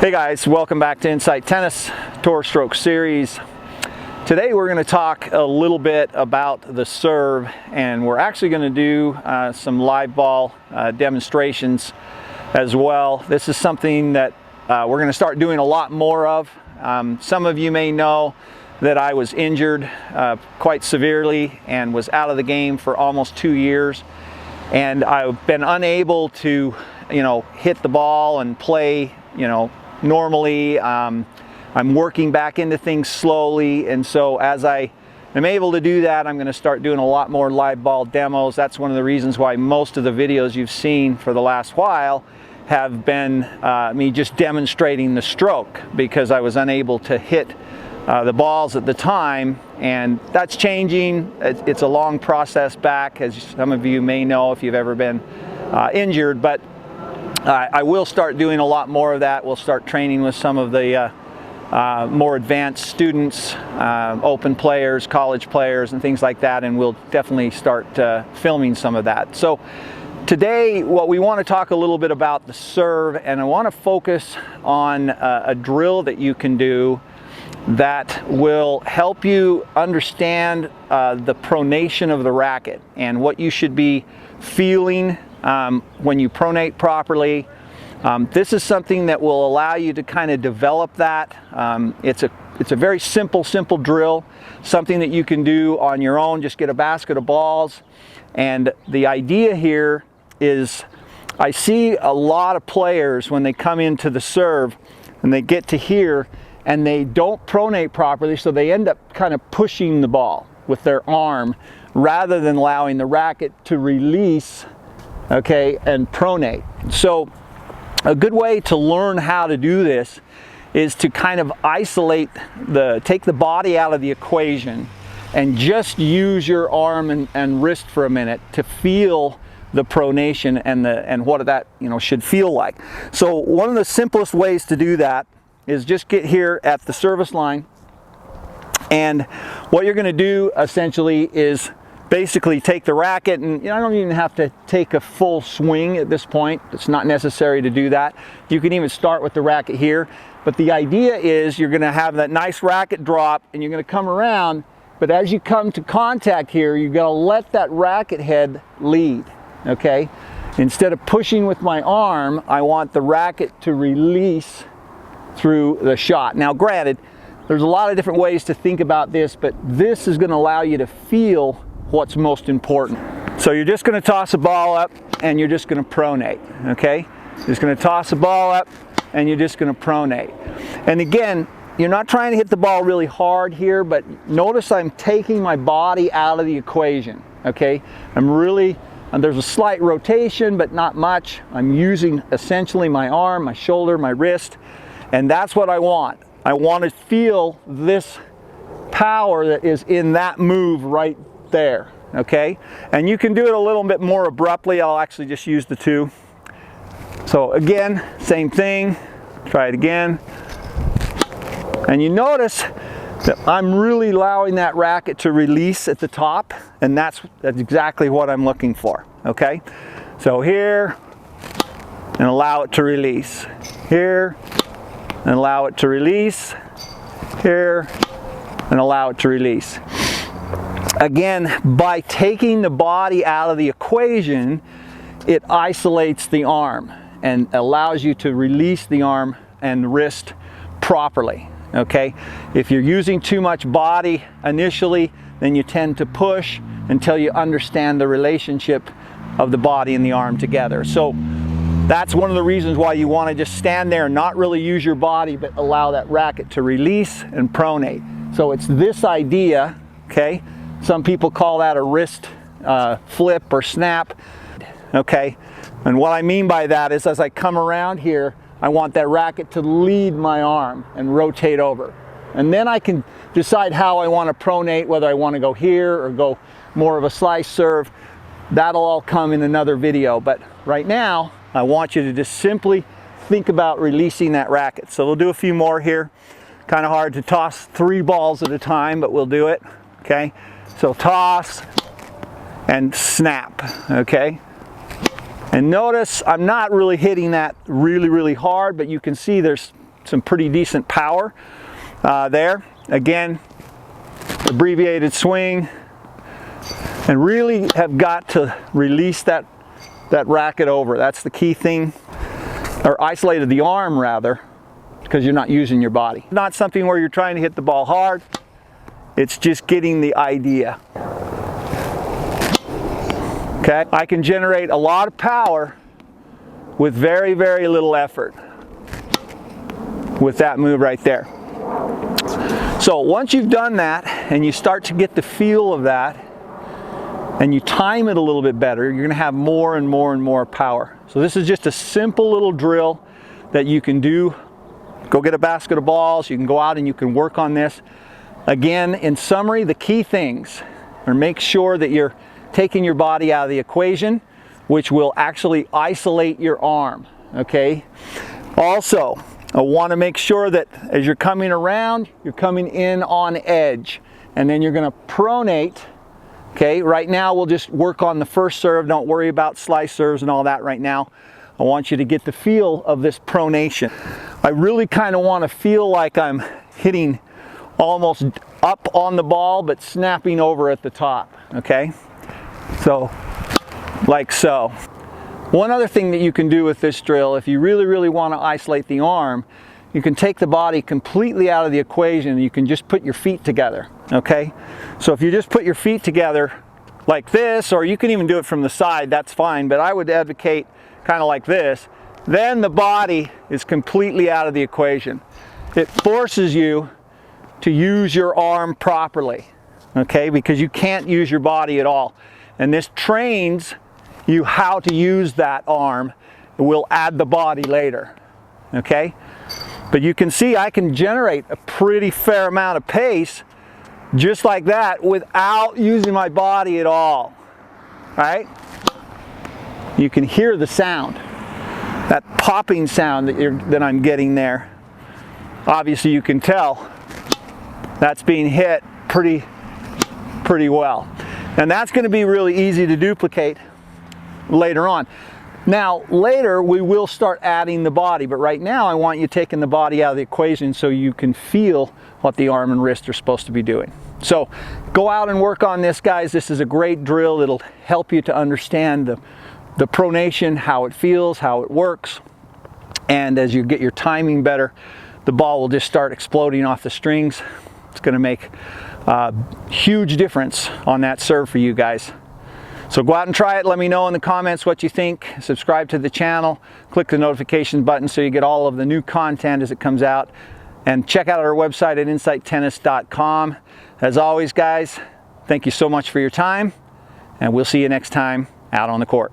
Hey guys, welcome back to Insight Tennis Tour Stroke Series. Today we're going to talk a little bit about the serve, and we're actually going to do some live ball demonstrations as well. This is something that we're going to start doing a lot more of. Some of you may know that I was injured quite severely and was out of the game for almost 2 years, and I've been unable to hit the ball and play normally. I'm working back into things slowly, and so as I am able to do that, I'm going to start doing a lot more live ball demos. That's one of the reasons why most of the videos you've seen for the last while have been me just demonstrating the stroke, because I was unable to hit the balls at the time, and that's changing. It's a long process back, as some of you may know if you've ever been injured, but I will start doing a lot more of that. We'll start training with some of the more advanced students, open players, college players, and things like that, and we'll definitely start filming some of that. So today, what we want to talk a little bit about the serve, and I want to focus on a drill that you can do that will help you understand the pronation of the racket and what you should be feeling when you pronate properly. This is something that will allow you to kind of develop that. It's a very simple drill, something that you can do on your own. Just get a basket of balls, and the idea here is, I see a lot of players when they come into the serve and they get to here and they don't pronate properly, so they end up kind of pushing the ball with their arm rather than allowing the racket to release, okay, and pronate. So a good way to learn how to do this is to kind of isolate take the body out of the equation and just use your arm and wrist for a minute to feel the pronation and what that should feel like. So one of the simplest ways to do that is just get here at the service line, and what you're going to do essentially is basically take the racket, and I don't even have to take a full swing at this point. It's not necessary to do that. You can even start with the racket here, but the idea is you're going to have that nice racket drop and you're going to come around, but as you come to contact here, you're going to let that racket head lead, okay? Instead of pushing with my arm, I want the racket to release through the shot. Now granted, there's a lot of different ways to think about this, but this is going to allow you to feel what's most important. So you're just going to toss a ball up and you're just going to pronate, okay? Just going to toss a ball up and you're just going to pronate. And again, you're not trying to hit the ball really hard here, but notice I'm taking my body out of the equation, okay? There's a slight rotation, but not much. I'm using essentially my arm, my shoulder, my wrist, and that's what I want. I want to feel this power that is in that move right there, okay? And you can do it a little bit more abruptly. I'll actually just use the two. So again, same thing. Try it again. And you notice that I'm really allowing that racket to release at the top, and that's exactly what I'm looking for, okay? So here, and allow it to release. Here, and allow it to release. Here, and allow it to release. Again, by taking the body out of the equation, it isolates the arm and allows you to release the arm and wrist properly, okay? If you're using too much body initially, then you tend to push until you understand the relationship of the body and the arm together. So that's one of the reasons why you want to just stand there and not really use your body, but allow that racket to release and pronate. So it's this idea, okay? Some people call that a wrist flip or snap, okay? And what I mean by that is, as I come around here, I want that racket to lead my arm and rotate over. And then I can decide how I want to pronate, whether I want to go here or go more of a slice serve. That'll all come in another video, but right now, I want you to just simply think about releasing that racket. So we'll do a few more here. Kind of hard to toss 3 balls at a time, but we'll do it, okay? So toss and snap, okay? And notice I'm not really hitting that really hard, but you can see there's some pretty decent power there. Again, abbreviated swing, and really have got to release that racket over. That's the key thing, or isolated the arm rather, because you're not using your body. Not something where you're trying to hit the ball hard. It's just getting the idea. Okay, I can generate a lot of power with very, very little effort with that move right there. So once you've done that and you start to get the feel of that and you time it a little bit better, you're going to have more and more and more power. So this is just a simple little drill that you can do. Go get a basket of balls, you can go out and you can work on this. Again, in summary, the key things are make sure that you're taking your body out of the equation, which will actually isolate your arm, okay? Also, I want to make sure that as you're coming around, you're coming in on edge, and then you're going to pronate, okay? Right now, we'll just work on the first serve. Don't worry about slice serves and all that right now. I want you to get the feel of this pronation. I really kind of want to feel like I'm hitting almost up on the ball, but snapping over at the top, okay? So, like so. One other thing that you can do with this drill, if you really, really want to isolate the arm, you can take the body completely out of the equation and you can just put your feet together, okay? So if you just put your feet together like this, or you can even do it from the side, that's fine, but I would advocate kind of like this, then the body is completely out of the equation. It forces you to use your arm properly, okay? Because you can't use your body at all. And this trains you how to use that arm. We'll add the body later, okay? But you can see I can generate a pretty fair amount of pace just like that without using my body at all, right? You can hear the sound, that popping sound that I'm getting there. Obviously you can tell that's being hit pretty well. And that's going to be really easy to duplicate later on. Now, later we will start adding the body, but right now I want you taking the body out of the equation so you can feel what the arm and wrist are supposed to be doing. So go out and work on this, guys. This is a great drill. It'll help you to understand the pronation, how it feels, how it works. And as you get your timing better, the ball will just start exploding off the strings. It's going to make a huge difference on that serve for you guys. So go out and try it. Let me know in the comments what you think. Subscribe to the channel. Click the notification button so you get all of the new content as it comes out. And check out our website at insighttennis.com. As always, guys, thank you so much for your time, and we'll see you next time out on the court.